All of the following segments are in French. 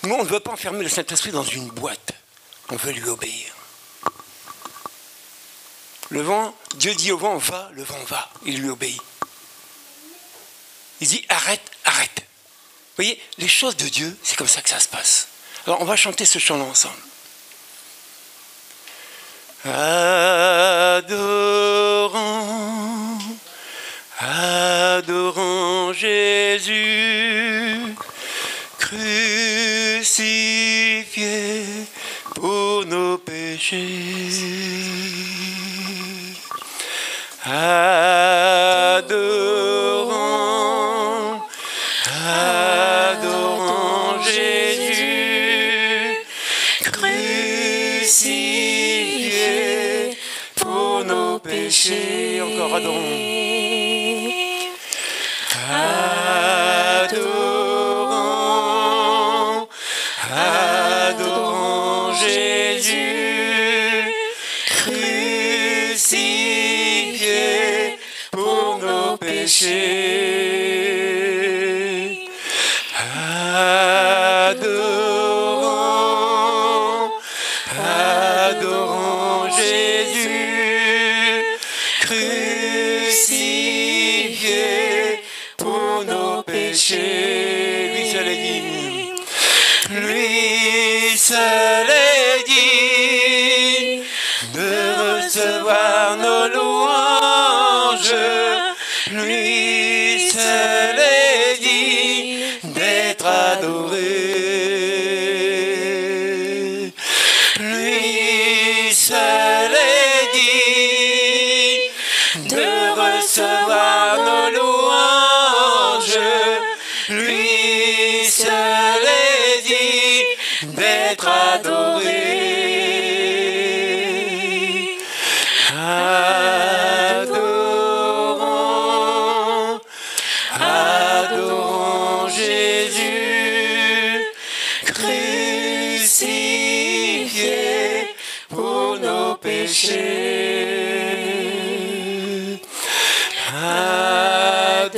Nous, on ne veut pas enfermer le Saint-Esprit dans une boîte. On veut lui obéir. Le vent, Dieu dit au vent, va, le vent va. Il lui obéit. Il dit, arrête, arrête. Vous voyez, les choses de Dieu, c'est comme ça que ça se passe. Alors, on va chanter ce chant-là ensemble. Adorons, adorons Jésus, crucifié pour nos péchés. Adorons, adorons Jésus, crucifié pour nos péchés. Encore adorons. Adorons, adorons Jésus, crucifié pour nos péchés. Adorons, adorons Jésus, crucifié pour nos péchés. Lui seul est digne. Lui seul est digne de recevoir nos louanges. Lui seul est digne d'être adoré. Lui seul est digne de recevoir nos louanges. Lui seul est digne d'être adoré. Adorons, adorons Jésus, crucifié pour nos péchés. Adorons,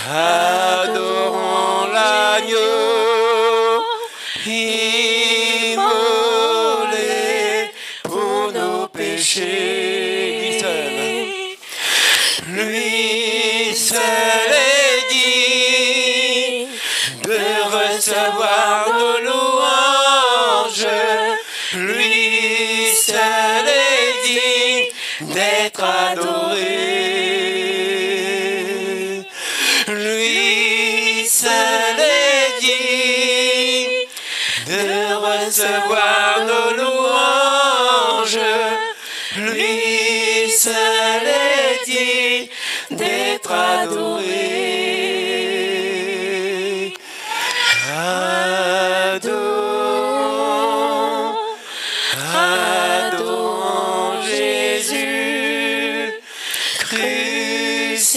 adorons l'agneau immolé pour nos péchés. Lui seul est digne de recevoir nos louanges. Lui seul est digne d'être adoré. Lui seul est digne de recevoir nos louanges. Lui seul est digne d'être adoré. Adorons, adorons Jésus, crucifié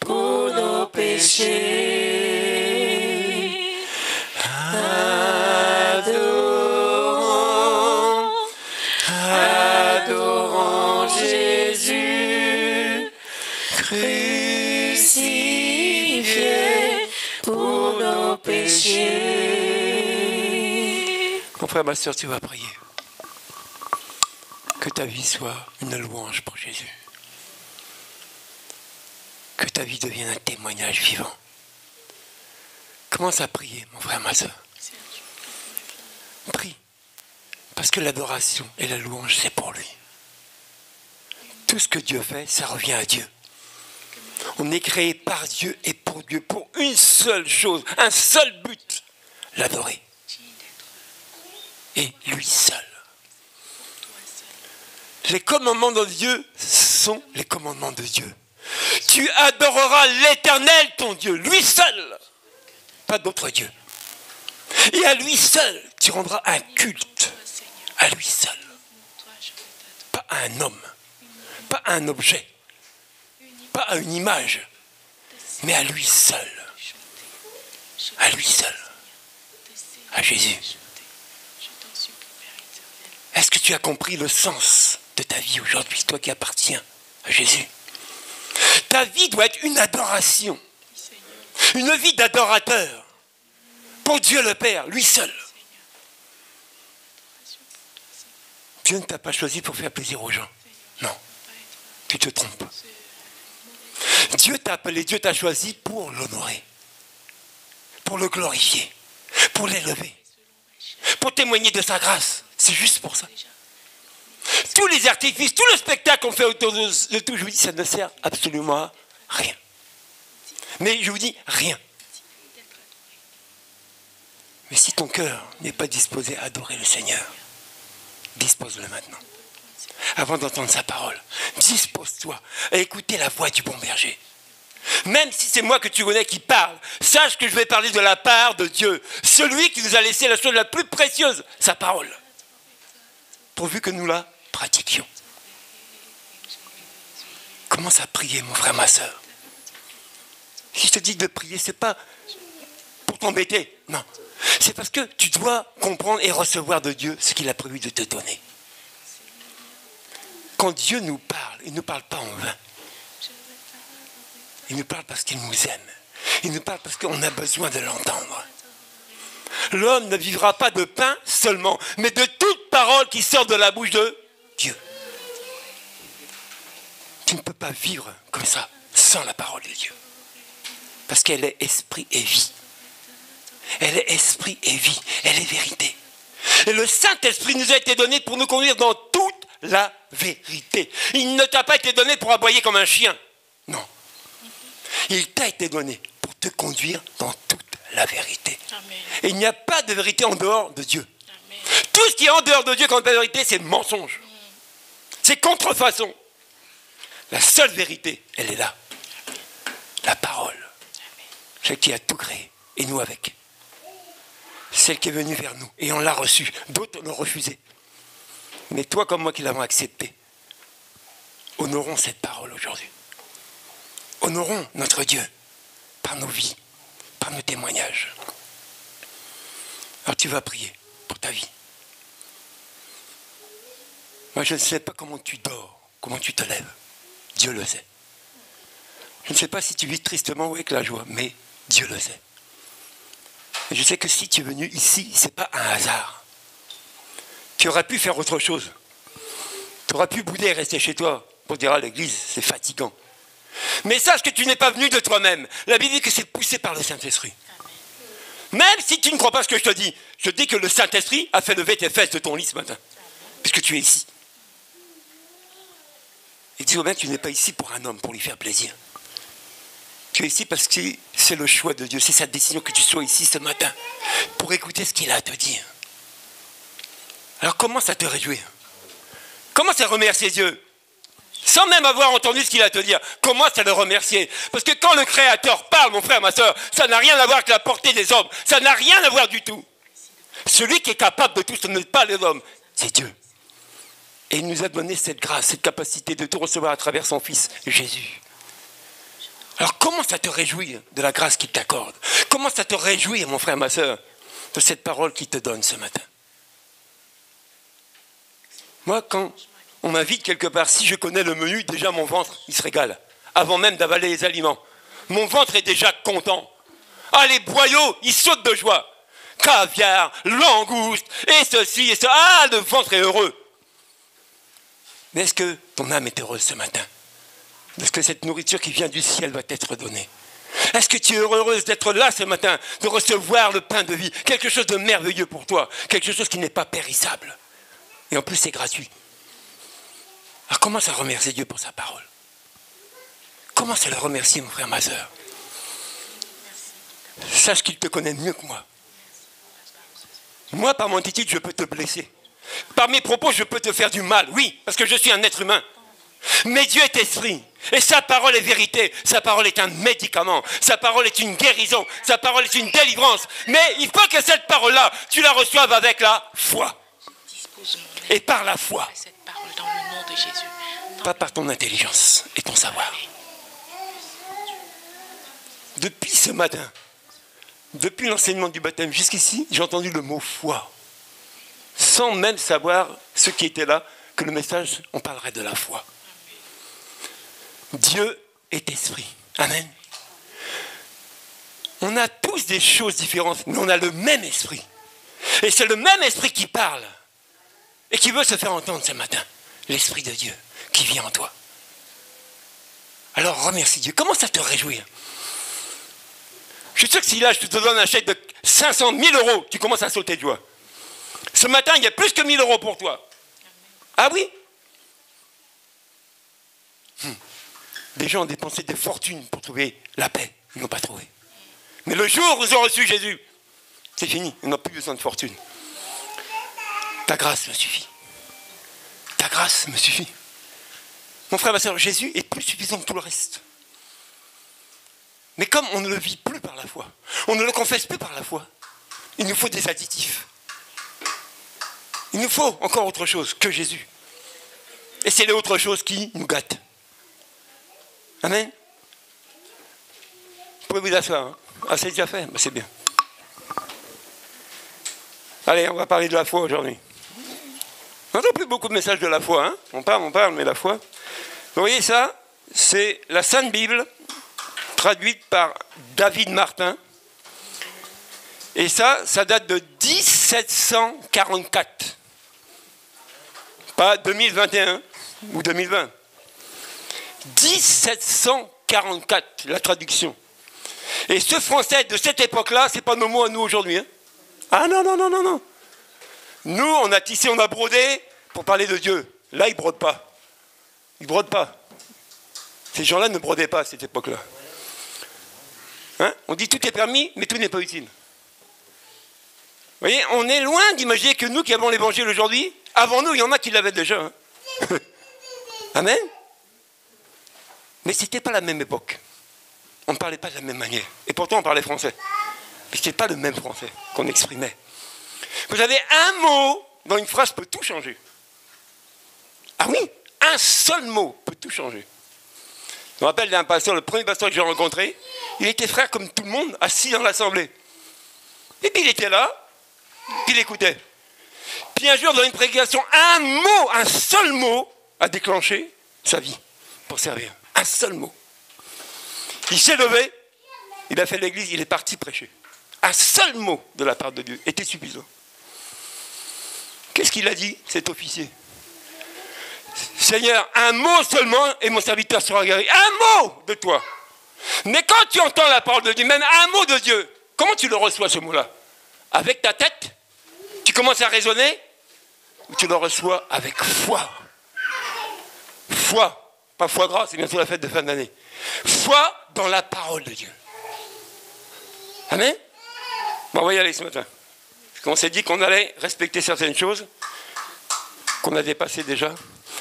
pour nos péchés. Adorons, adorons Jésus, crucifié pour nos péchés. Mon frère, ma soeur, tu vas prier. Que ta vie soit une louange pour Jésus. Que ta vie devienne un témoignage vivant. Commence à prier, mon frère, ma soeur. Prie. Parce que l'adoration et la louange, c'est pour lui. Tout ce que Dieu fait, ça revient à Dieu. On est créé par Dieu et pour Dieu, pour une seule chose, un seul but, l'adorer. Et lui seul. Les commandements de Dieu sont les commandements de Dieu. Tu adoreras l'Éternel, ton Dieu, lui seul, pas d'autre Dieu. Et à lui seul, tu rendras un culte, à lui seul. Pas à un homme, pas à un objet, pas à une image, mais à lui seul. À lui seul. À Jésus. Est-ce que tu as compris le sens de ta vie aujourd'hui, toi qui appartiens à Jésus? Ta vie doit être une adoration. Une vie d'adorateur pour Dieu le Père, lui seul. Dieu ne t'a pas choisi pour faire plaisir aux gens. Non, tu te trompes. Dieu t'a appelé, Dieu t'a choisi pour l'honorer, pour le glorifier, pour l'élever, pour témoigner de sa grâce. C'est juste pour ça. Tous les artifices, tout le spectacle qu'on fait autour de tout, je vous dis, ça ne sert absolument à rien. Mais je vous dis, rien. Mais si ton cœur n'est pas disposé à adorer le Seigneur, dispose-le maintenant. Avant d'entendre sa parole, dispose-toi à écouter la voix du bon berger. Même si c'est moi que tu connais qui parle, sache que je vais parler de la part de Dieu, celui qui nous a laissé la chose la plus précieuse, sa parole, pourvu que nous la pratiquions. Commence à prier, mon frère, ma soeur. Si je te dis de prier, ce n'est pas pour t'embêter, non. C'est parce que tu dois comprendre et recevoir de Dieu ce qu'il a prévu de te donner. Quand Dieu nous parle, il ne nous parle pas en vain. Il nous parle parce qu'il nous aime. Il nous parle parce qu'on a besoin de l'entendre. L'homme ne vivra pas de pain seulement, mais de toute parole qui sort de la bouche de Dieu. Tu ne peux pas vivre comme ça, sans la parole de Dieu. Parce qu'elle est esprit et vie. Elle est esprit et vie. Elle est vérité. Et le Saint-Esprit nous a été donné pour nous conduire dans toute la vérité. Il ne t'a pas été donné pour aboyer comme un chien. Non. Il t'a été donné pour te conduire dans toute la vérité. Amen. Et il n'y a pas de vérité en dehors de Dieu. Amen. Tout ce qui est en dehors de Dieu comme vérité, c'est mensonge. C'est contrefaçon. La seule vérité, elle est là. La parole. Celle qui a tout créé. Et nous avec. Celle qui est venue vers nous. Et on l'a reçue. D'autres l'ont refusée. Mais toi comme moi qui l'avons acceptée, honorons cette parole aujourd'hui. Honorons notre Dieu par nos vies, par nos témoignages. Alors tu vas prier pour ta vie. Moi je ne sais pas comment tu dors, comment tu te lèves. Dieu le sait. Je ne sais pas si tu vis tristement ou avec la joie, mais Dieu le sait. Et je sais que si tu es venu ici, ce n'est pas un hasard. Tu aurais pu faire autre chose. Tu aurais pu bouder et rester chez toi pour dire à l'église, c'est fatigant. Mais sache que tu n'es pas venu de toi-même. La Bible dit que c'est poussé par le Saint-Esprit. Même si tu ne crois pas ce que je te dis que le Saint-Esprit a fait lever tes fesses de ton lit ce matin. Puisque tu es ici. Et dis-toi bien que tu n'es pas ici pour un homme, pour lui faire plaisir. Tu es ici parce que c'est le choix de Dieu. C'est sa décision que tu sois ici ce matin. Pour écouter ce qu'il a à te dire. Alors commence à te réjouir. Commence à remercier Dieu. Sans même avoir entendu ce qu'il a à te dire. Commence à le remercier. Parce que quand le Créateur parle, mon frère, ma soeur, ça n'a rien à voir avec la portée des hommes. Ça n'a rien à voir du tout. Celui qui est capable de tout, ce n'est pas les hommes, c'est Dieu. Et il nous a donné cette grâce, cette capacité de tout recevoir à travers son Fils, Jésus. Alors commence à te réjouir de la grâce qu'il t'accorde. Commence à te réjouir, mon frère, ma soeur, de cette parole qu'il te donne ce matin. Moi, quand on m'invite quelque part, si je connais le menu, déjà mon ventre, il se régale. Avant même d'avaler les aliments. Mon ventre est déjà content. Ah, les boyaux, ils sautent de joie. Caviar, langouste, et ceci, et ça. Ah, le ventre est heureux. Mais est-ce que ton âme est heureuse ce matin? Est-ce que cette nourriture qui vient du ciel va t'être donnée? Est-ce que tu es heureuse d'être là ce matin, de recevoir le pain de vie? Quelque chose de merveilleux pour toi, quelque chose qui n'est pas périssable. Et en plus, c'est gratuit. Alors commence à remercier Dieu pour sa parole. Commence à le remercier, mon frère, ma soeur. Sache qu'il te connaît mieux que moi. Moi, par mon attitude, je peux te blesser. Par mes propos, je peux te faire du mal. Oui, parce que je suis un être humain. Mais Dieu est esprit. Et sa parole est vérité. Sa parole est un médicament. Sa parole est une guérison. Sa parole est une délivrance. Mais il faut que cette parole-là, tu la reçoives avec la foi. Et par la foi. Dans le nom de Jésus. Pas par ton intelligence et ton savoir. Depuis ce matin, depuis l'enseignement du baptême jusqu'ici, j'ai entendu le mot foi. Sans même savoir, ceux qui étaient là, que le message, on parlerait de la foi. Dieu est esprit. Amen. On a tous des choses différentes, mais on a le même esprit. Et c'est le même esprit qui parle et qui veut se faire entendre ce matin. L'esprit de Dieu qui vit en toi. Alors remercie Dieu. Commence à te réjouir. Je suis sûr que si là je te donne un chèque de 500 000 euros, tu commences à sauter de joie. Ce matin, il y a plus que 1000 euros pour toi. Ah oui? Des gens ont dépensé des fortunes pour trouver la paix. Ils n'ont pas trouvé. Mais le jour où ils ont reçu Jésus, c'est fini. Ils n'ont plus besoin de fortune. Ta grâce me suffit. Ta grâce me suffit. Mon frère, ma soeur, Jésus est plus suffisant que tout le reste. Mais comme on ne le vit plus par la foi, on ne le confesse plus par la foi, il nous faut des additifs. Il nous faut encore autre chose que Jésus. Et c'est l'autre chose qui nous gâte. Amen. Vous pouvez vous asseoir. Hein? Ah, c'est déjà fait, ben, c'est bien. Allez, on va parler de la foi aujourd'hui. On n'entend plus beaucoup de messages de la foi. Hein? On parle, mais la foi. Vous voyez ça? C'est la Sainte Bible, traduite par David Martin. Et ça date de 1744. Pas 2021 ou 2020. 1744, la traduction. Et ce français de cette époque-là, c'est pas nos mots à nous aujourd'hui. Hein? Ah non. Nous, on a tissé, on a brodé pour parler de Dieu. Là, ils ne brodent pas. Ils ne brodent pas. Ces gens-là ne brodaient pas à cette époque-là. Hein? On dit tout est permis, mais tout n'est pas utile. Vous voyez, on est loin d'imaginer que nous qui avons l'évangile aujourd'hui, avant nous, il y en a qui l'avaient déjà. Hein? Amen. Mais ce n'était pas la même époque. On ne parlait pas de la même manière. Et pourtant, on parlait français. Mais ce n'était pas le même français qu'on exprimait. Vous avez un mot dans une phrase peut tout changer. Ah oui, un seul mot peut tout changer. Je me rappelle d'un pasteur, le premier pasteur que j'ai rencontré, il était frère comme tout le monde, assis dans l'assemblée. Et puis il était là, puis il écoutait. Puis un jour, dans une prédication, un mot, un seul mot, a déclenché sa vie pour servir. Un seul mot. Il s'est levé, il a fait l'église, il est parti prêcher. Un seul mot de la part de Dieu était suffisant. Qu'est-ce qu'il a dit, cet officier? Seigneur, un mot seulement et mon serviteur sera guéri. Un mot de toi. Mais quand tu entends la parole de Dieu, même un mot de Dieu, comment tu le reçois ce mot-là? Avec ta tête? Tu commences à raisonner? Ou tu le reçois avec foi? Foi. Pas foie gras, c'est bientôt la fête de fin d'année. Foi dans la parole de Dieu. Amen. Bon, on va y aller ce matin. Parce qu'on s'est dit qu'on allait respecter certaines choses qu'on a dépassées déjà.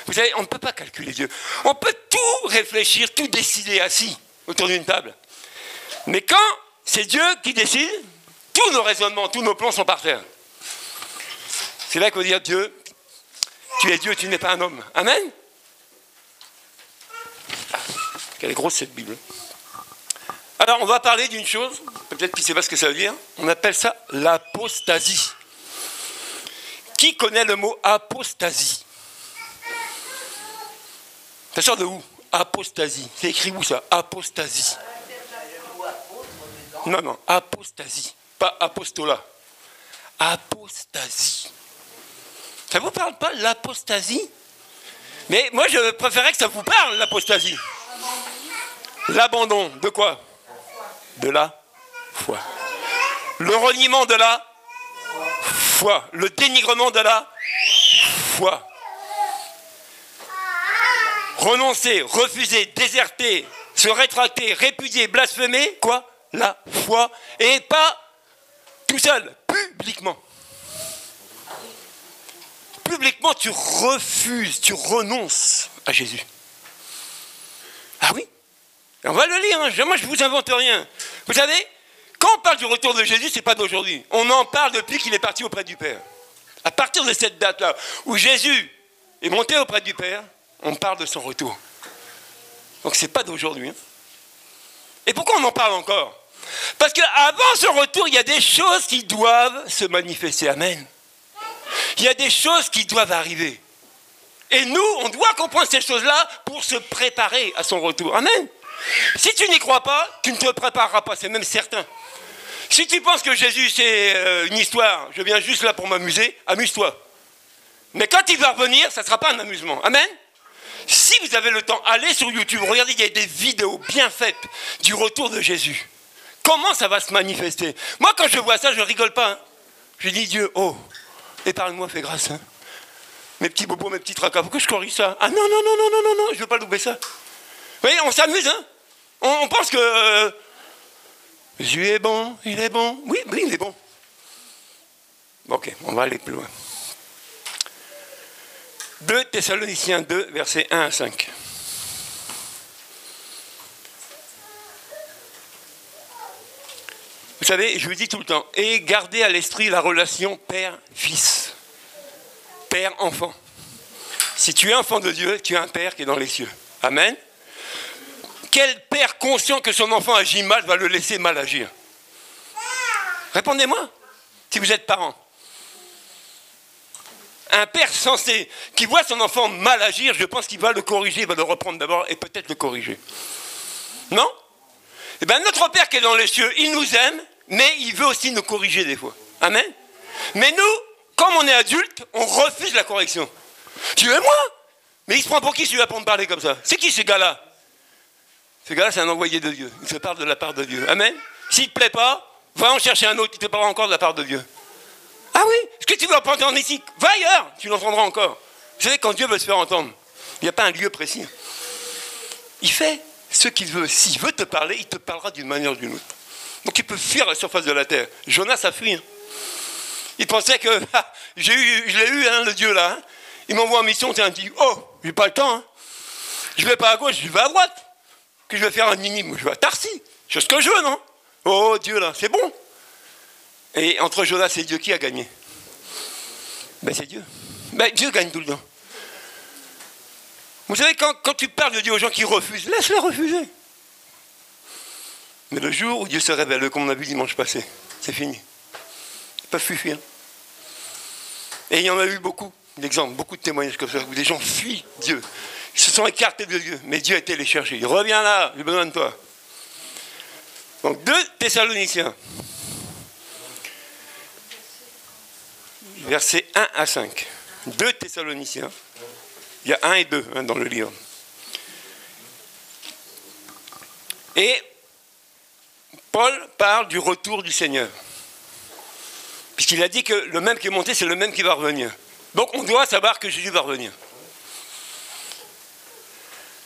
Vous savez, on ne peut pas calculer Dieu. On peut tout réfléchir, tout décider assis autour d'une table. Mais quand c'est Dieu qui décide, tous nos raisonnements, tous nos plans sont par terre. C'est là qu'il faut dire Dieu, tu es Dieu, tu n'es pas un homme. Amen. Quelle est grosse cette Bible. Alors, on va parler d'une chose, peut-être que tu ne sais pas ce que ça veut dire, on appelle ça l'apostasie. Qui connaît le mot apostasie? Ça sort de où? Apostasie. C'est écrit où ça? Apostasie. Non, apostasie. Pas apostolat. Apostasie. Ça ne vous parle pas, l'apostasie? Mais moi, je préférais que ça vous parle, l'apostasie. L'abandon de quoi? De la foi. Le reniement de la foi. Le dénigrement de la foi. Renoncer, refuser, déserter, se rétracter, répudier, blasphémer, quoi? La foi. Et pas tout seul, publiquement. Publiquement, tu refuses, tu renonces à Jésus. Ah oui? On va le lire, hein. Moi je ne vous invente rien. Vous savez, quand on parle du retour de Jésus, ce n'est pas d'aujourd'hui. On en parle depuis qu'il est parti auprès du Père. À partir de cette date-là, où Jésus est monté auprès du Père, on parle de son retour. Donc ce n'est pas d'aujourd'hui. Hein. Et pourquoi on en parle encore? Parce qu'avant ce retour, il y a des choses qui doivent se manifester. Amen. Il y a des choses qui doivent arriver. Et nous, on doit comprendre ces choses-là pour se préparer à son retour. Amen. Si tu n'y crois pas, tu ne te prépareras pas, c'est même certain. Si tu penses que Jésus c'est une histoire, je viens juste là pour m'amuser, amuse-toi. Mais quand il va revenir, ça ne sera pas un amusement. Amen. Si vous avez le temps, allez sur YouTube, regardez, il y a des vidéos bien faites du retour de Jésus. Comment ça va se manifester? Moi, quand je vois ça, je ne rigole pas. Hein. Je dis, Dieu, oh, épargne-moi, fais grâce. Hein. Mes petits bobos, mes petits tracas, pourquoi je corrige ça? Ah non, non, non, non, non, non, non, je ne veux pas louper ça. Vous voyez, on s'amuse, hein. On pense que Jésus est bon, il est bon. Oui, oui, il est bon. Ok, on va aller plus loin. 2 Thessaloniciens 2, versets 1 à 5. Vous savez, je vous dis tout le temps, et gardez à l'esprit la relation père-fils, père-enfant. Si tu es enfant de Dieu, tu as un père qui est dans les cieux. Amen. Quel père conscient que son enfant agit mal va le laisser mal agir? Répondez-moi, si vous êtes parent. Un père sensé qui voit son enfant mal agir, je pense qu'il va le corriger, il va le reprendre d'abord et peut-être le corriger. Non? Eh bien, notre Père qui est dans les cieux, il nous aime, mais il veut aussi nous corriger des fois. Amen. Mais nous, comme on est adultes, on refuse la correction. Tu es moi? Mais il se prend pour qui celui-là pour me parler comme ça? C'est qui ce gars-là? Ce gars-là, c'est un envoyé de Dieu. Il se parle de la part de Dieu. Amen. S'il ne te plaît pas, va en chercher un autre qui te parlera encore de la part de Dieu. Ah oui? Est-ce que tu veux entendre ici? Va ailleurs, tu l'entendras encore. Vous savez, quand Dieu veut se faire entendre, il n'y a pas un lieu précis. Il fait ce qu'il veut. S'il veut te parler, il te parlera d'une manière ou d'une autre. Donc il peut fuir la surface de la terre. Jonas a fui. Hein. Il pensait que, je l'ai eu, hein, le Dieu là. Hein. Il m'envoie en mission, il dit, oh, j'ai pas le temps. Hein. Je vais pas à gauche, je vais à droite. Que je vais faire un Ninive, je vais à Tarsis. Je fais ce que je veux, non? Oh Dieu là, c'est bon. Et entre Jonas et Dieu, qui a gagné? Ben c'est Dieu. Ben Dieu gagne tout le temps. Vous savez, quand tu parles de Dieu aux gens qui refusent, laisse-les refuser. Mais le jour où Dieu se révèle, comme on a vu dimanche passé, c'est fini. Ils peuvent fuir. Et il y en a eu beaucoup d'exemples, beaucoup de témoignages comme ça, où des gens fuient Dieu. Ils se sont écartés de Dieu, mais Dieu a été les chercher. Reviens là, j'ai besoin de toi. Donc 2 Thessaloniciens, versets 1 à 5. 2 Thessaloniciens. Il y a 1 et 2 hein, dans le livre. Et Paul parle du retour du Seigneur. Puisqu'il a dit que le même qui est monté, c'est le même qui va revenir. Donc on doit savoir que Jésus va revenir.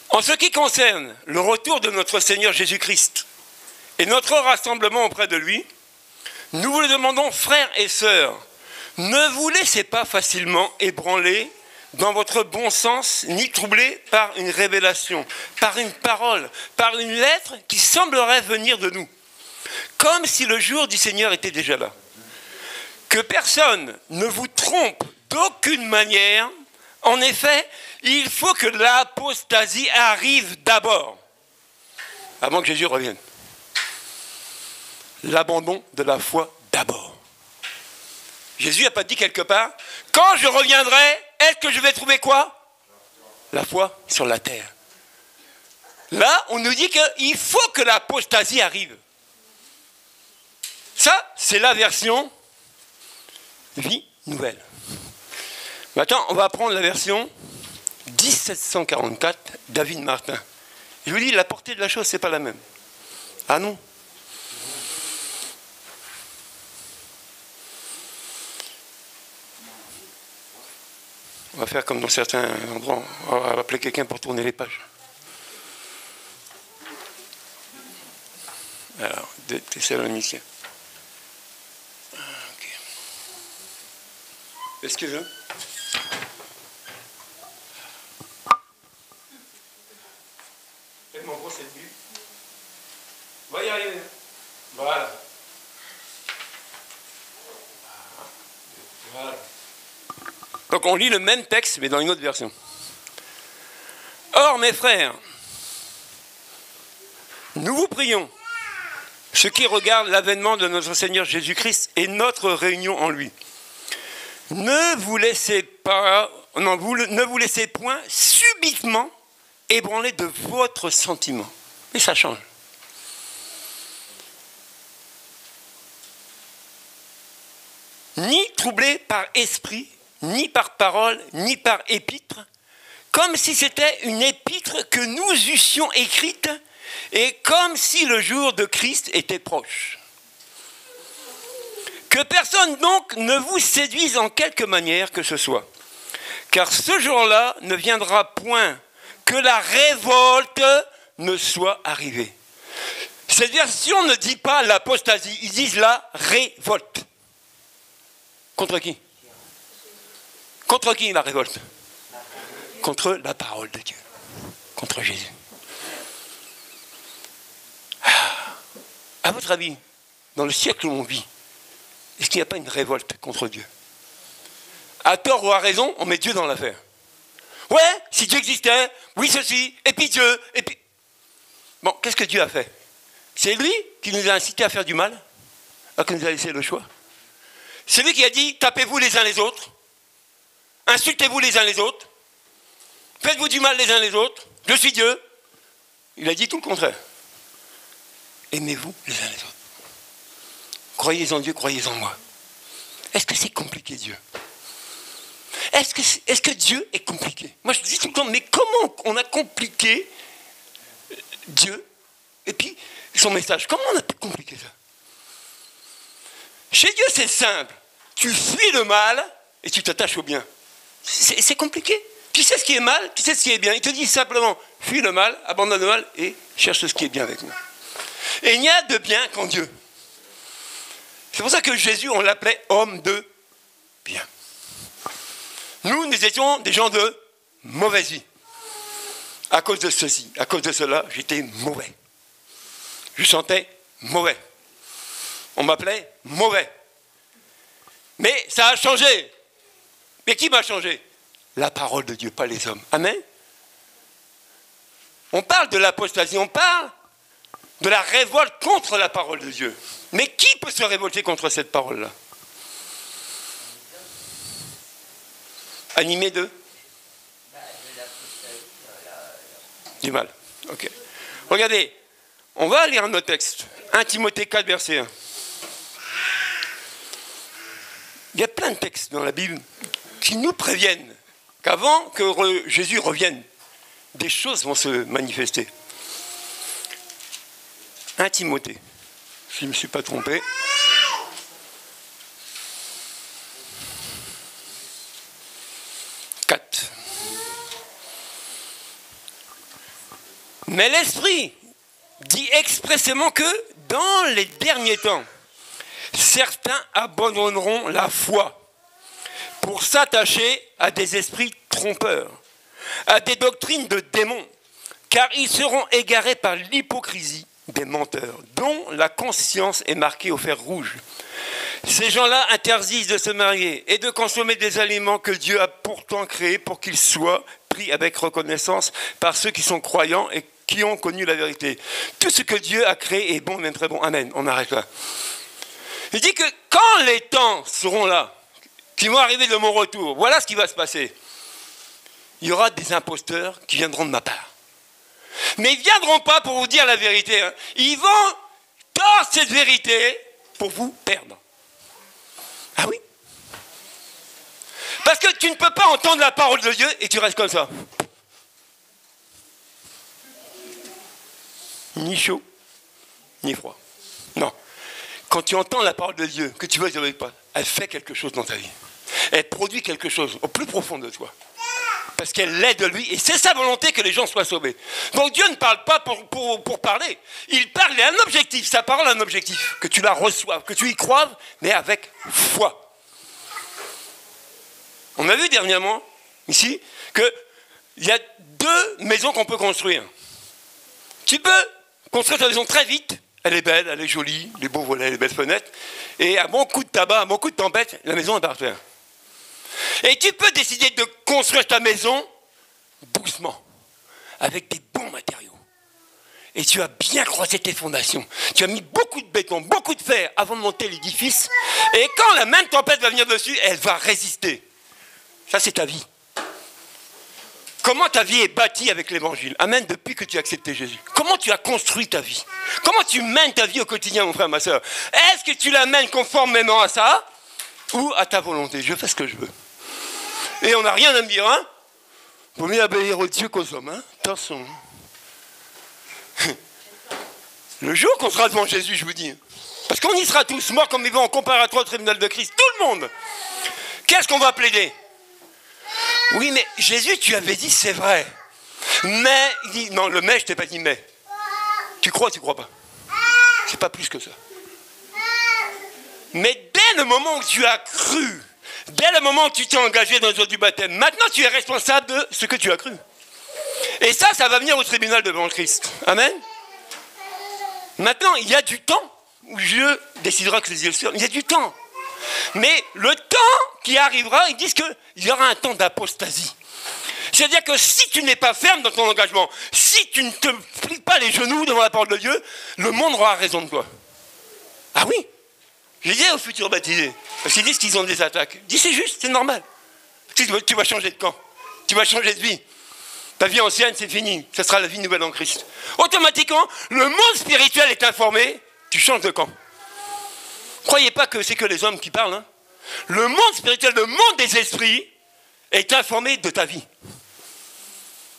En ce qui concerne le retour de notre Seigneur Jésus-Christ et notre rassemblement auprès de lui, nous vous le demandons, frères et sœurs, ne vous laissez pas facilement ébranler dans votre bon sens, ni troubler par une révélation, par une parole, par une lettre qui semblerait venir de nous, comme si le jour du Seigneur était déjà là. Que personne ne vous trompe d'aucune manière. En effet, il faut que l'apostasie arrive d'abord, avant que Jésus revienne. L'abandon de la foi d'abord. Jésus n'a pas dit quelque part, quand je reviendrai, est-ce que je vais trouver quoi? La foi sur la terre. Là, on nous dit qu'il faut que l'apostasie arrive. Ça, c'est la version vie nouvelle. Maintenant, on va prendre la version 1744, David Martin. Je vous dis, la portée de la chose, c'est pas la même. Ah non. On va faire comme dans certains endroits, on va appeler quelqu'un pour tourner les pages. Alors, 2 Thessaloniciens. Ok. Excusez-moi. Faites-moi gros cette vue. On va y arriver. Voilà. Voilà. Donc on lit le même texte, mais dans une autre version. Or, mes frères, nous vous prions, ce qui regarde l'avènement de notre Seigneur Jésus-Christ et notre réunion en lui. Ne vous laissez point subitement ébranler de votre sentiment. Mais ça change. Ni troublé par esprit, ni par parole, ni par épître, comme si c'était une épître que nous eussions écrite, et comme si le jour de Christ était proche. Que personne donc ne vous séduise en quelque manière que ce soit, car ce jour-là ne viendra point que la révolte ne soit arrivée. Cette version ne dit pas l'apostasie, ils disent la révolte. Contre qui? Contre qui la révolte? Contre la parole de Dieu, contre Jésus. À votre avis, dans le siècle où on vit, est-ce qu'il n'y a pas une révolte contre Dieu? À tort ou à raison, on met Dieu dans l'affaire. Ouais, si Dieu existait, oui ceci, et puis Dieu, et puis... Bon, qu'est-ce que Dieu a fait? C'est lui qui nous a incités à faire du mal, qui nous a laissé le choix. C'est lui qui a dit, tapez-vous les uns les autres, insultez-vous les uns les autres, faites-vous du mal les uns les autres, je suis Dieu. Il a dit tout le contraire. Aimez-vous les uns les autres. Croyez en Dieu, croyez en moi. Est-ce que c'est compliqué, Dieu? Est-ce que Dieu est compliqué? Moi, je dis tout le temps, mais comment on a compliqué Dieu et puis son message? Comment on a pu compliquer ça? Chez Dieu, c'est simple. Tu fuis le mal et tu t'attaches au bien. C'est compliqué. Tu sais ce qui est mal, tu sais ce qui est bien. Il te dit simplement, fuis le mal, abandonne le mal et cherche ce qui est bien avec moi. Et il n'y a de bien qu'en Dieu. C'est pour ça que Jésus, on l'appelait homme de bien. Nous étions des gens de mauvaise vie. À cause de ceci, à cause de cela, j'étais mauvais. Je sentais mauvais. On m'appelait mauvais. Mais ça a changé. Mais qui m'a changé? La parole de Dieu, pas les hommes. Amen. On parle de l'apostasie, on parle de la révolte contre la parole de Dieu. Mais qui peut se révolter contre cette parole-là? Animé de du mal. Ok. Regardez, on va lire un autre texte. 1 Timothée 4, verset 1. Il y a plein de textes dans la Bible qui nous préviennent qu'avant que Jésus revienne, des choses vont se manifester. 1 Timothée, si je ne me suis pas trompé. Mais l'Esprit dit expressément que dans les derniers temps, certains abandonneront la foi pour s'attacher à des esprits trompeurs, à des doctrines de démons, car ils seront égarés par l'hypocrisie des menteurs, dont la conscience est marquée au fer rouge. Ces gens-là interdisent de se marier et de consommer des aliments que Dieu a pourtant créés pour qu'ils soient pris avec reconnaissance par ceux qui sont croyants et qui ont connu la vérité. Tout ce que Dieu a créé est bon, même très bon. Amen. On arrête là. Il dit que quand les temps seront là, qui vont arriver de mon retour, voilà ce qui va se passer. Il y aura des imposteurs qui viendront de ma part. Mais ils ne viendront pas pour vous dire la vérité. Hein. Ils vont tordre cette vérité pour vous perdre. Ah oui? Parce que tu ne peux pas entendre la parole de Dieu et tu restes comme ça. Ni chaud, ni froid. Non. Quand tu entends la parole de Dieu, que tu veux dire pas, elle fait quelque chose dans ta vie. Elle produit quelque chose au plus profond de toi. Parce qu'elle l'aide de lui, et c'est sa volonté que les gens soient sauvés. Donc Dieu ne parle pas pour parler. Il parle, il a un objectif, sa parole a un objectif. Que tu la reçoives, que tu y croives, mais avec foi. On a vu dernièrement, ici, qu'il y a 2 maisons qu'on peut construire. Tu peux construire ta maison très vite, elle est belle, elle est jolie, les beaux volets, les belles fenêtres, et à bon coup de tabac, à bon coup de tempête, la maison est par terre. Et tu peux décider de construire ta maison doucement, avec des bons matériaux. Et tu as bien croisé tes fondations. Tu as mis beaucoup de béton, beaucoup de fer avant de monter l'édifice. Et quand la même tempête va venir dessus, elle va résister. Ça, c'est ta vie. Comment ta vie est bâtie avec l'évangile? Amen, depuis que tu as accepté Jésus. Comment tu as construit ta vie? Comment tu mènes ta vie au quotidien, mon frère, ma soeur? Est-ce que tu la mènes conformément à ça ou à ta volonté? Je fais ce que je veux. Et on n'a rien à me dire, hein? Vaut mieux obéir aux dieux qu'aux hommes, hein? Attention. Le jour qu'on sera devant Jésus, je vous dis, parce qu'on y sera tous morts comme vivants en comparatoire au tribunal de Christ, tout le monde. Qu'est-ce qu'on va plaider? Oui, mais Jésus, tu avais dit, c'est vrai. Mais, il dit, non, le mais, je t'ai pas dit mais. Tu crois pas? C'est pas plus que ça. Mais dès le moment où tu as cru, dès le moment où tu t'es engagé dans le jour du baptême, maintenant tu es responsable de ce que tu as cru. Et ça va venir au tribunal devant Christ. Amen. Maintenant, il y a du temps où Dieu décidera que les yeux se ferment. Il y a du temps. Mais le temps qui arrivera, ils disent qu'il y aura un temps d'apostasie. C'est-à-dire que si tu n'es pas ferme dans ton engagement, si tu ne te plies pas les genoux devant la parole de Dieu, le monde aura raison de toi. Ah oui? Je dis aux futurs baptisés, parce qu'ils disent qu'ils ont des attaques. Je dis c'est juste, c'est normal. Tu vas changer de camp, tu vas changer de vie. Ta vie ancienne, c'est fini. Ce sera la vie nouvelle en Christ. Automatiquement, le monde spirituel est informé, tu changes de camp. Croyez pas que c'est que les hommes qui parlent. Hein. Le monde spirituel, le monde des esprits est informé de ta vie.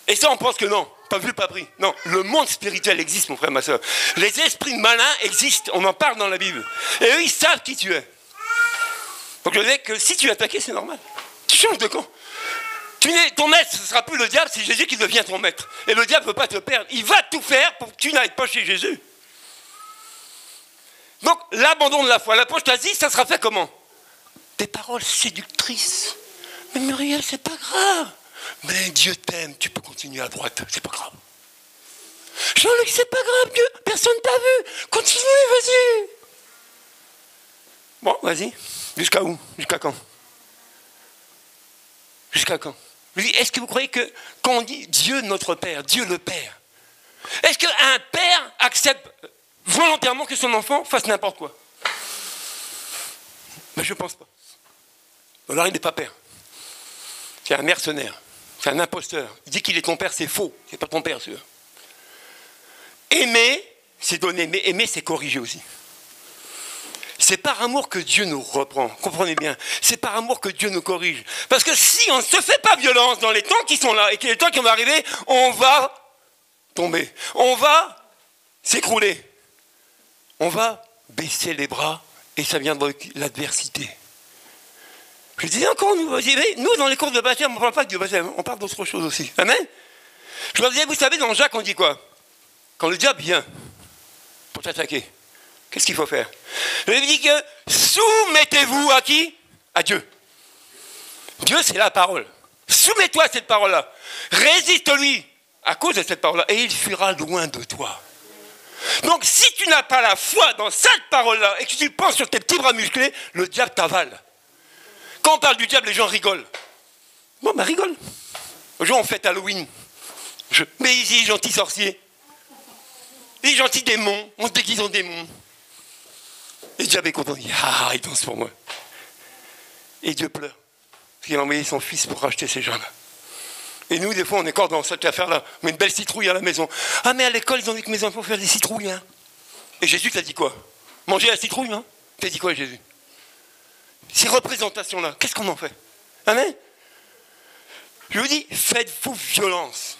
Et ça, on pense que non. Pas vu, pas pris. Non, le monde spirituel existe, mon frère, ma soeur. Les esprits malins existent. On en parle dans la Bible. Et eux, ils savent qui tu es. Donc je dis que si tu es attaqué, c'est normal. Tu changes de camp. Ton maître, ce ne sera plus le diable, c'est Jésus qui devient ton maître. Et le diable ne peut pas te perdre. Il va tout faire pour que tu n'ailles pas chez Jésus. Donc, l'abandon de la foi, l'apostasie, ça sera fait comment? Des paroles séductrices. Mais Muriel, c'est pas grave. Mais Dieu t'aime, tu peux continuer à droite, c'est pas grave. Jean-Luc, c'est pas grave, Dieu, personne t'a vu. Continue, vas-y. Bon, vas-y. Jusqu'à où? Jusqu'à quand? Jusqu'à quand? Est-ce que vous croyez que quand on dit Dieu notre Père, Dieu le Père, est-ce qu'un père accepte volontairement que son enfant fasse n'importe quoi? Mais je ne pense pas. Alors il n'est pas père. C'est un mercenaire. C'est un imposteur. Il dit qu'il est ton père, c'est faux. C'est pas ton père, sûr. Aimer, c'est donner. Mais aimer, c'est corriger aussi. C'est par amour que Dieu nous reprend. Comprenez bien. C'est par amour que Dieu nous corrige. Parce que si on ne se fait pas violence dans les temps qui sont là et que les temps qui vont arriver, on va tomber. On va s'écrouler. On va baisser les bras et ça vient de l'adversité. Je disais encore, nous, dans les cours de baptême, on ne parle pas du baptême, on parle d'autre chose aussi. Amen. Je leur disais, vous savez, dans Jacques, on dit quoi? Quand le diable vient pour t'attaquer, qu'est-ce qu'il faut faire? Je lui dis que soumettez-vous à qui? À Dieu. Dieu, c'est la parole. Soumets-toi à cette parole-là. Résiste-lui à cause de cette parole-là et il fuira loin de toi. Donc, si tu n'as pas la foi dans cette parole-là et que tu penses sur tes petits bras musclés, le diable t'avale. Quand on parle du diable, les gens rigolent. Bon, ben rigole. Aujourd'hui, on fête Halloween. Mais ici, les gentils sorciers. Les gentils démons. On se déguise en démons. Et le diable est content. Il dit, ah, il danse pour moi. Et Dieu pleure. Parce qu'il a envoyé son fils pour racheter ces gens-là. Et nous, des fois, on est encore dans cette affaire-là. On met une belle citrouille à la maison. Ah, mais à l'école, ils ont dit que mes enfants faisaient des citrouilles. Hein. Et Jésus t'a dit quoi? Manger la citrouille, hein? T'as dit quoi, Jésus? Ces représentations-là, qu'est-ce qu'on en fait? Amen. Je vous dis, faites-vous violence.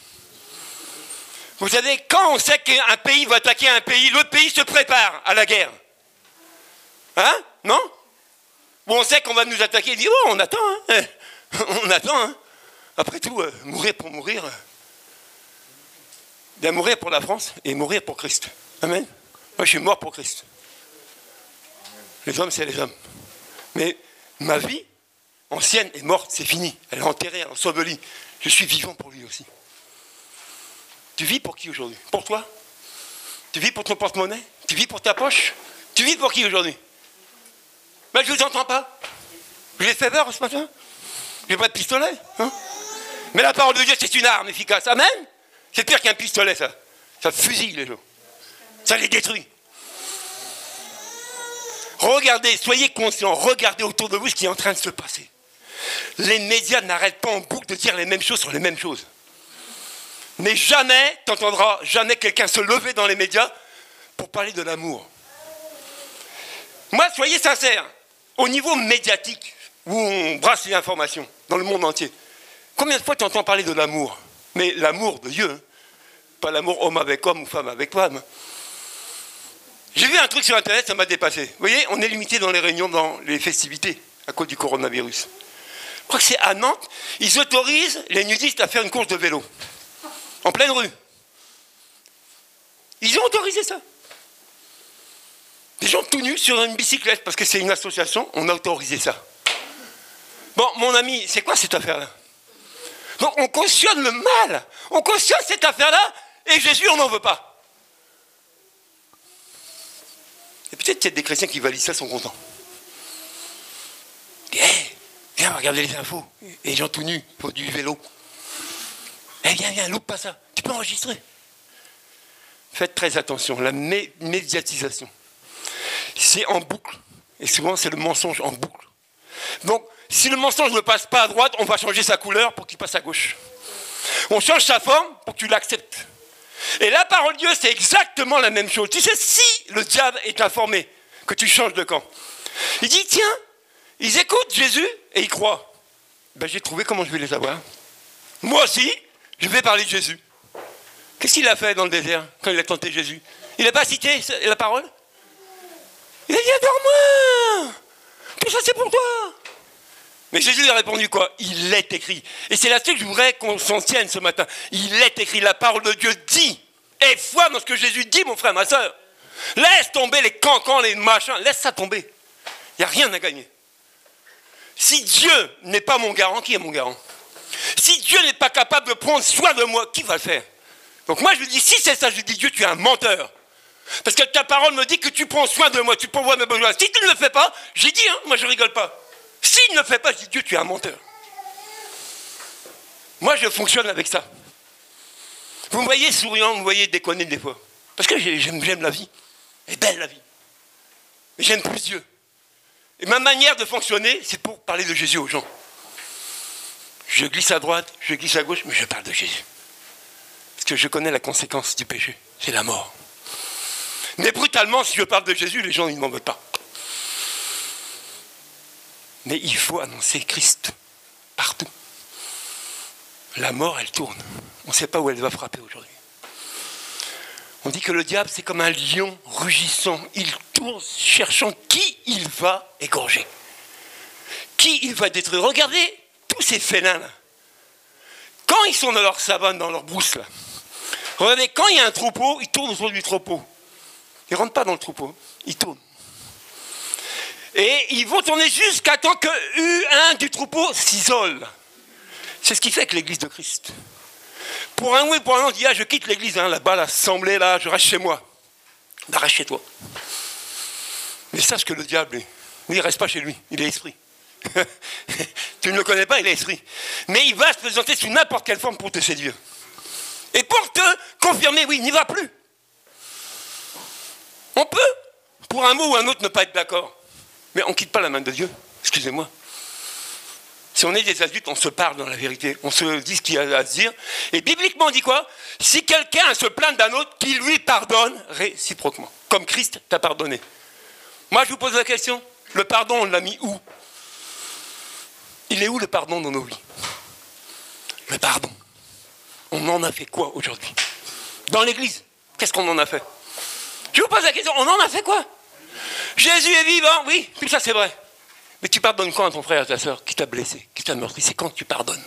Vous savez, quand on sait qu'un pays va attaquer un pays, l'autre pays se prépare à la guerre. Hein? Non? Ou on sait qu'on va nous attaquer, il dit, oh, on attend, hein? On attend, hein? Après tout, mourir pour mourir, bien mourir pour la France et mourir pour Christ. Amen. Moi, je suis mort pour Christ. Les hommes, c'est les hommes. Mais ma vie ancienne est morte, c'est fini. Elle est enterrée, elle est ensevelie. Je suis vivant pour lui aussi. Tu vis pour qui aujourd'hui? Pour toi? Tu vis pour ton porte-monnaie? Tu vis pour ta poche? Tu vis pour qui aujourd'hui? Mais je ne vous entends pas. Je l'ai fait peur ce matin. Je n'ai pas de pistolet. Hein? Mais la parole de Dieu, c'est une arme efficace. Amen. C'est pire qu'un pistolet, ça. Ça fusille les gens. Ça les détruit. Regardez, soyez conscients, regardez autour de vous ce qui est en train de se passer. Les médias n'arrêtent pas en boucle de dire les mêmes choses sur les mêmes choses. Mais jamais, tu n'entendras jamais quelqu'un se lever dans les médias pour parler de l'amour. Moi, soyez sincères, au niveau médiatique, où on brasse les informations dans le monde entier, combien de fois tu entends parler de l'amour? Mais l'amour de Dieu, hein, pas l'amour homme avec homme ou femme avec femme. J'ai vu un truc sur Internet, ça m'a dépassé. Vous voyez, on est limité dans les réunions, dans les festivités, à cause du coronavirus. Je crois que c'est à Nantes, ils autorisent les nudistes à faire une course de vélo, en pleine rue. Ils ont autorisé ça. Des gens tout nus sur une bicyclette, parce que c'est une association, on a autorisé ça. Bon, mon ami, c'est quoi cette affaire-là? Donc on cautionne le mal, on cautionne cette affaire-là, et Jésus, on n'en veut pas. Et peut-être qu'il y a des chrétiens qui valident ça, sont contents. Hey, viens regarder les infos, et les gens tout nus, pour du vélo. Eh, viens, loupe pas ça, tu peux enregistrer. Faites très attention, la médiatisation. C'est en boucle. Et souvent, c'est le mensonge en boucle. Donc, si le mensonge ne passe pas à droite, on va changer sa couleur pour qu'il passe à gauche. On change sa forme pour que tu l'acceptes. Et la parole de Dieu, c'est exactement la même chose. Tu sais, si le diable est informé que tu changes de camp, il dit, tiens, ils écoutent Jésus et ils croient. Ben, j'ai trouvé comment je vais les avoir. Moi aussi, je vais parler de Jésus. Qu'est-ce qu'il a fait dans le désert quand il a tenté Jésus? Il n'a pas cité la parole? Il a dit, adore-moi! Tout ça, c'est pour toi! Mais Jésus a répondu quoi? Il est écrit. Et c'est là-dessus que je voudrais qu'on s'en tienne ce matin. Il est écrit, la parole de Dieu dit. Et foi dans ce que Jésus dit, mon frère, ma soeur. Laisse tomber les cancans, les machins, laisse ça tomber. Il n'y a rien à gagner. Si Dieu n'est pas mon garant, qui est mon garant? Si Dieu n'est pas capable de prendre soin de moi, qui va le faire? Donc moi je lui dis, si c'est ça, je lui dis, Dieu, tu es un menteur. Parce que ta parole me dit que tu prends soin de moi, tu pourvois mes besoins. Si tu ne le fais pas, j'ai dit, hein, moi je rigole pas. S'il ne le fait pas, je dis, Dieu, tu es un menteur. Moi, je fonctionne avec ça. Vous me voyez souriant, vous me voyez déconner des fois. Parce que j'aime la vie. Elle est belle, la vie. Mais j'aime plus Dieu. Et ma manière de fonctionner, c'est pour parler de Jésus aux gens. Je glisse à droite, je glisse à gauche, mais je parle de Jésus. Parce que je connais la conséquence du péché. C'est la mort. Mais brutalement, si je parle de Jésus, les gens, ils ne m'en veulent pas. Mais il faut annoncer Christ partout. La mort, elle tourne. On ne sait pas où elle va frapper aujourd'hui. On dit que le diable, c'est comme un lion rugissant. Il tourne cherchant qui il va égorger. Qui il va détruire. Regardez tous ces félins-là. Quand ils sont dans leur savane, dans leur brousse, là, regardez, quand il y a un troupeau, ils tournent autour du troupeau. Ils ne rentrent pas dans le troupeau, ils tournent. Et ils vont tourner jusqu'à temps qu'un du troupeau s'isole. C'est ce qui fait avec l'église de Christ. Pour un oui, pour un non, on dit, ah, je quitte l'église, hein, là-bas, l'assemblée, là, je reste chez moi. Ben, reste chez toi. Mais sache que le diable, lui, il ne reste pas chez lui, il est esprit. Tu ne le connais pas, il est esprit. Mais il va se présenter sous n'importe quelle forme pour te séduire. Et pour te confirmer, oui, il n'y va plus. On peut, pour un mot ou un autre, ne pas être d'accord. Mais on ne quitte pas la main de Dieu. Excusez-moi. Si on est des adultes, on se parle dans la vérité. On se dit ce qu'il y a à se dire. Et bibliquement, on dit quoi? Si quelqu'un se plaint d'un autre, qu'il lui pardonne réciproquement. Comme Christ t'a pardonné. Moi, je vous pose la question. Le pardon, on l'a mis où? Il est où le pardon dans nos vies? Le pardon. On en a fait quoi aujourd'hui? Dans l'église, qu'est-ce qu'on en a fait? Je vous pose la question, on en a fait quoi? Jésus est vivant, oui, tout ça c'est vrai. Mais tu pardonnes quand à ton frère, à ta soeur, qui t'a blessé, qui t'a meurtri? C'est quand que tu pardonnes?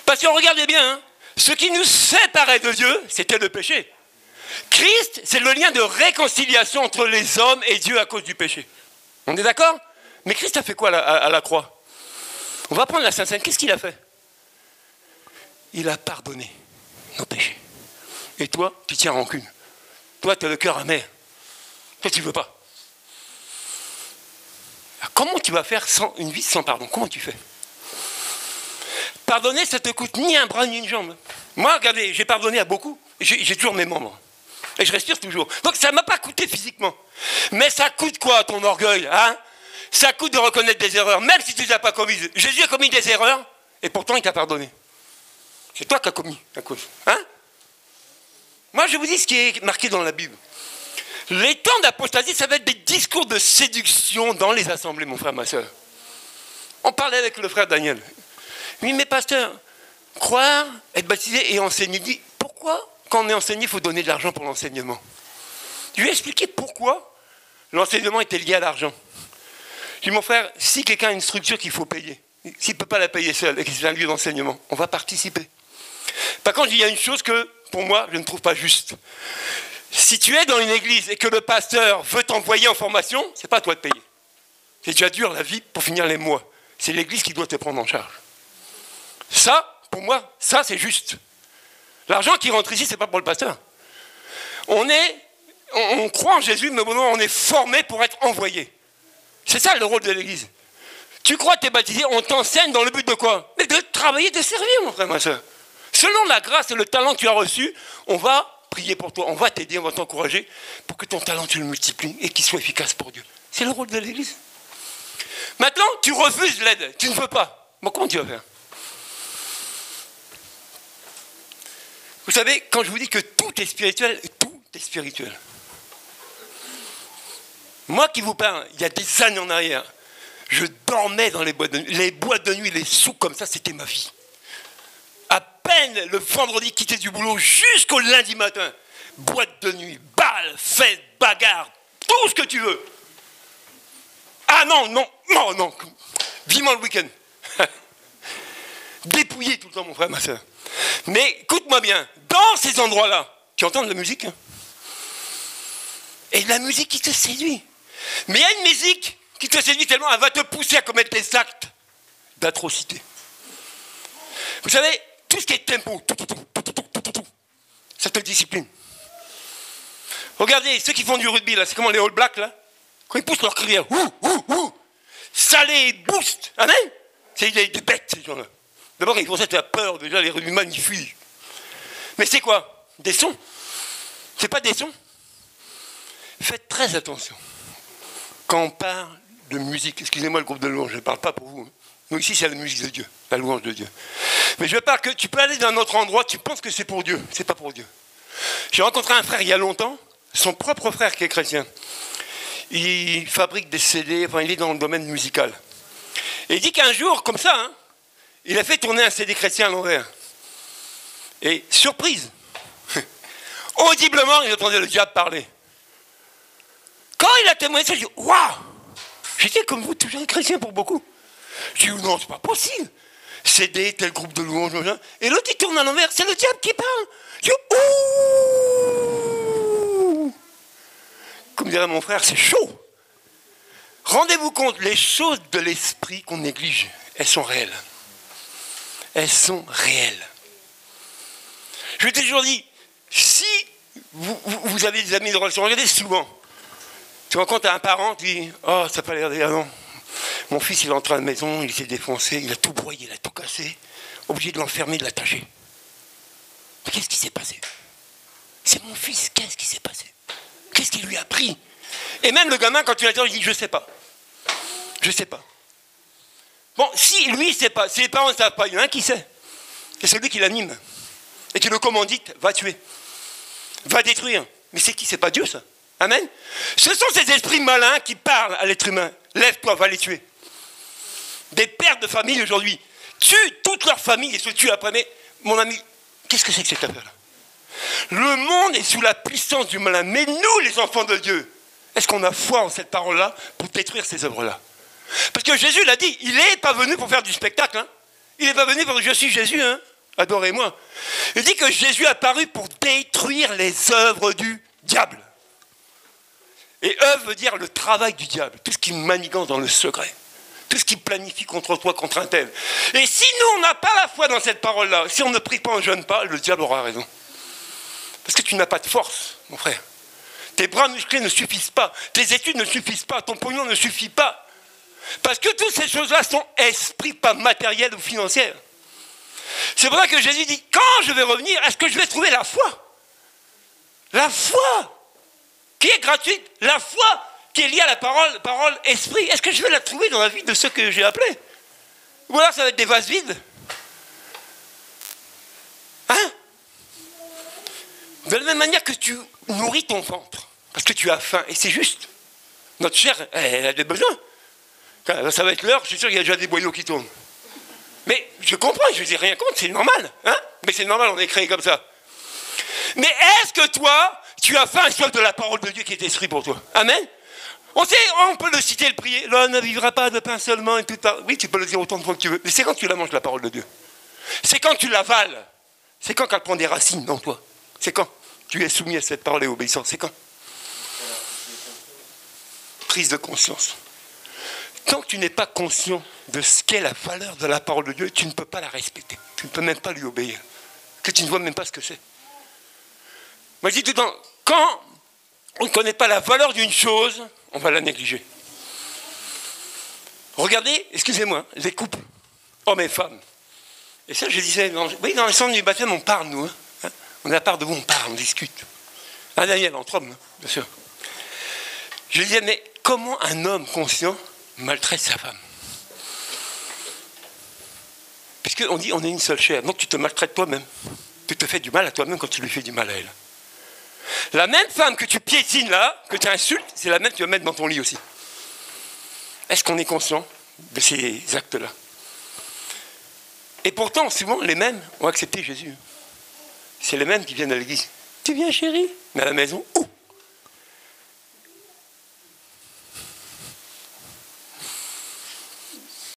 Parce que regardez bien, hein, ce qui nous séparait de Dieu, c'était le péché. Christ, c'est le lien de réconciliation entre les hommes et Dieu à cause du péché. On est d'accord? Mais Christ a fait quoi à la croix? On va prendre la Sainte Seine, qu'est-ce qu'il a fait? Il a pardonné nos péchés. Et toi, tu tiens rancune. Toi, tu as le cœur amer. Toi, tu ne veux pas. Alors, comment tu vas faire une vie sans pardon? Comment tu fais? Pardonner, ça ne te coûte ni un bras ni une jambe. Moi, regardez, j'ai pardonné à beaucoup. J'ai toujours mes membres. Et je respire toujours. Donc, ça ne m'a pas coûté physiquement. Mais ça coûte quoi à ton orgueil, hein? Ça coûte de reconnaître des erreurs, même si tu ne les as pas commises. Jésus a commis des erreurs, et pourtant, il t'a pardonné. C'est toi qui as commis la cause. Hein? Moi, je vous dis ce qui est marqué dans la Bible. Les temps d'apostasie, ça va être des discours de séduction dans les assemblées, mon frère, ma soeur. On parlait avec le frère Daniel. Oui, mais pasteur, croire, être baptisé et enseigner, il dit, pourquoi quand on est enseigné, il faut donner de l'argent pour l'enseignement? Je lui ai expliqué pourquoi l'enseignement était lié à l'argent. Je dis, mon frère, si quelqu'un a une structure qu'il faut payer, s'il ne peut pas la payer seul et que c'est un lieu d'enseignement, on va participer. Par contre, il y a une chose que, pour moi, je ne trouve pas juste. Si tu es dans une église et que le pasteur veut t'envoyer en formation, ce n'est pas à toi de payer. C'est déjà dur la vie pour finir les mois. C'est l'église qui doit te prendre en charge. Ça, pour moi, ça c'est juste. L'argent qui rentre ici, ce n'est pas pour le pasteur. On croit en Jésus, mais on est formé pour être envoyé. C'est ça le rôle de l'église. Tu crois que tu es baptisé, on t'enseigne dans le but de quoi? Mais de travailler, de servir, mon frère, ma soeur. Selon la grâce et le talent que tu as reçu, on va prier pour toi, on va t'aider, on va t'encourager pour que ton talent, tu le multiplies et qu'il soit efficace pour Dieu. C'est le rôle de l'église. Maintenant, tu refuses l'aide, tu ne veux pas. Bon, comment tu vas faire? Vous savez, quand je vous dis que tout est spirituel, tout est spirituel. Moi qui vous parle, il y a des années en arrière, je dormais dans les boîtes de nuit. Les boîtes de nuit, les souks comme ça, c'était ma vie. À peine le vendredi quitté du boulot jusqu'au lundi matin. Boîte de nuit, balles, fêtes, bagarres, tout ce que tu veux. Ah non, non, non, non. Vivement le week-end. Dépouillé tout le temps, mon frère, ma soeur. Mais écoute-moi bien, dans ces endroits-là, tu entends de la musique, hein? Et de la musique qui te séduit. Mais il y a une musique qui te séduit tellement, elle va te pousser à commettre des actes d'atrocité. Vous savez, tout ce qui est tempo, ça te discipline. Regardez, ceux qui font du rugby, là, c'est comment les All Blacks, là, quand ils poussent leur cri, ça les booste. Amen. C'est des bêtes, ces gens-là. D'abord, ils font ça, tu as peur, déjà, les rugbyman, ils fuient. Mais c'est quoi? Des sons. C'est pas des sons. Faites très attention. Quand on parle de musique, excusez-moi le groupe de louange, je ne parle pas pour vous. Nous, ici, c'est la musique de Dieu, la louange de Dieu. Mais je parle que tu peux aller dans un autre endroit, tu penses que c'est pour Dieu. C'est pas pour Dieu. J'ai rencontré un frère il y a longtemps, son propre frère qui est chrétien. Il fabrique des CD, enfin, il est dans le domaine musical. Et il dit qu'un jour, comme ça, hein, il a fait tourner un CD chrétien à l'envers. Et surprise, audiblement, il entendait le diable parler. Quand il a témoigné ça, je dis waouh! J'étais comme vous, toujours un chrétien pour beaucoup. Je dis non, c'est pas possible. CD, tel groupe de louanges, et l'autre il tourne à l'envers, c'est le diable qui parle. Je dis ouh! Comme dirait mon frère, c'est chaud. Rendez-vous compte, les choses de l'esprit qu'on néglige, elles sont réelles. Elles sont réelles. Je t'ai toujours dit, si vous avez des amis de relation, regardez souvent. Tu rencontres un parent, tu dis, oh, ça n'a pas l'air de... Ah non, mon fils, il est entré à la maison, il s'est défoncé, il a tout broyé, il a tout cassé, obligé de l'enfermer, de l'attacher. Mais qu'est-ce qui s'est passé? C'est mon fils, qu'est-ce qui s'est passé? Qu'est-ce qu'il lui a pris? Et même le gamin, quand tu l'interroges, il dit, je sais pas. Je sais pas. Bon, si lui, il sait pas, si les parents ne savent pas, il y en a un qui sait. C'est celui qui l'anime. Et qui le commandite, va tuer. Va détruire. Mais c'est qui? C'est pas Dieu, ça. Amen. Ce sont ces esprits malins qui parlent à l'être humain. Lève-toi, va les tuer. Des pères de famille aujourd'hui tuent toute leur famille et se tuent après. Mais mon ami, qu'est-ce que c'est que cette affaire-là? Le monde est sous la puissance du malin. Mais nous, les enfants de Dieu, est-ce qu'on a foi en cette parole-là pour détruire ces œuvres-là? Parce que Jésus l'a dit, il n'est pas venu pour faire du spectacle. Hein. Il n'est pas venu pour dire je suis Jésus, hein. Adorez-moi. Il dit que Jésus est apparu pour détruire les œuvres du diable. Et œuvre veut dire le travail du diable, tout ce qui manigance dans le secret, tout ce qui planifie contre toi, contre un tel. Et si nous, on n'a pas la foi dans cette parole-là, si on ne prie pas, on ne jeûne pas, le diable aura raison. Parce que tu n'as pas de force, mon frère. Tes bras musclés ne suffisent pas, tes études ne suffisent pas, ton pognon ne suffit pas. Parce que toutes ces choses-là sont esprits, pas matériels ou financières. C'est pour ça que Jésus dit, quand je vais revenir, est-ce que je vais trouver la foi? La foi qui est gratuite, la foi qui est liée à la parole esprit. Est-ce que je vais la trouver dans la vie de ceux que j'ai appelés? Ou alors ça va être des vases vides? Hein? De la même manière que tu nourris ton ventre, parce que tu as faim, et c'est juste. Notre chair, elle a des besoins. Quand ça va être l'heure, je suis sûr qu'il y a déjà des boyaux qui tournent. Mais je comprends, je ne dis rien contre, c'est normal. Hein, mais c'est normal, on est créé comme ça. Mais est-ce que toi, tu as faim et soif de la parole de Dieu qui est esprit pour toi? Amen. On peut le citer, le prier. L'homme ne vivra pas de pain seulement et tout. Oui, tu peux le dire autant de fois que tu veux. Mais c'est quand tu la manges, la parole de Dieu. C'est quand tu l'avales. C'est quand elle prend des racines dans toi. C'est quand tu es soumis à cette parole et obéissant. C'est quand? Prise de conscience. Tant que tu n'es pas conscient de ce qu'est la valeur de la parole de Dieu, tu ne peux pas la respecter. Tu ne peux même pas lui obéir. Que tu ne vois même pas ce que c'est. Moi, je dis tout le temps, quand on ne connaît pas la valeur d'une chose, on va la négliger. Regardez, excusez-moi, les couples, hommes et femmes. Et ça, je disais, dans le centre du baptême, on parle, nous. Hein. On est à part de vous, on parle, on discute. Ah, Daniel, entre hommes, bien sûr. Je disais, mais comment un homme conscient maltraite sa femme? Puisqu'on dit, on est une seule chair, donc tu te maltraites toi-même. Tu te fais du mal à toi-même quand tu lui fais du mal à elle. La même femme que tu piétines là, que tu insultes, c'est la même que tu vas mettre dans ton lit aussi. Est-ce qu'on est conscient de ces actes-là? Et pourtant, souvent, les mêmes ont accepté Jésus. C'est les mêmes qui viennent à l'église. Tu viens, chérie? Mais à la maison,